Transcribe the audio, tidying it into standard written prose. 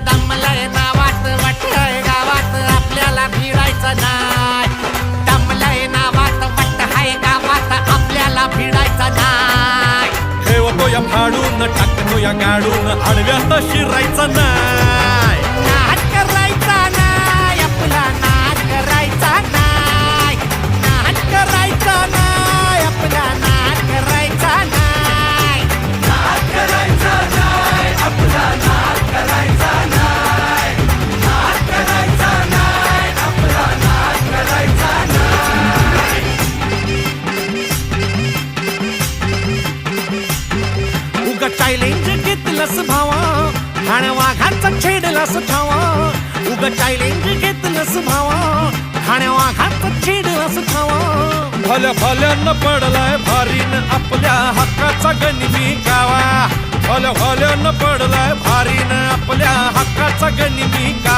दमलंय ना वाटतंय गावात आपल्याला भिडायचं नाय. दमलंय ना वाटतंय गावात आपल्याला भिडायचं नाय. ठेवतो या फाडून टाकतो या गाडून आडव्यात शिरायचं नाय. नाच करायचा नाय आपला नाच करायचा नाय. नाच करायचा नाय आपला नाच करायचा नाय. नाच करायचा नाय आपला नाच करायचा नाय. नाच करायचा नाय आपला नाच करायचा नाय. उगा चॅलेंज घेतलंस भावा ठाण्या वाघाचा छेडलास ठावा. उगा चॅलेंज घेतलंस भावा ठाण्या वाघाचा छेडलास ठावा. भल्या भल्यानं पडलाय भारीन आपल्या हक्काचा गनिमी कावा. भल्या भल्यानं पडलाय भारीन आपल्या हक्काचा गनिमी कावा.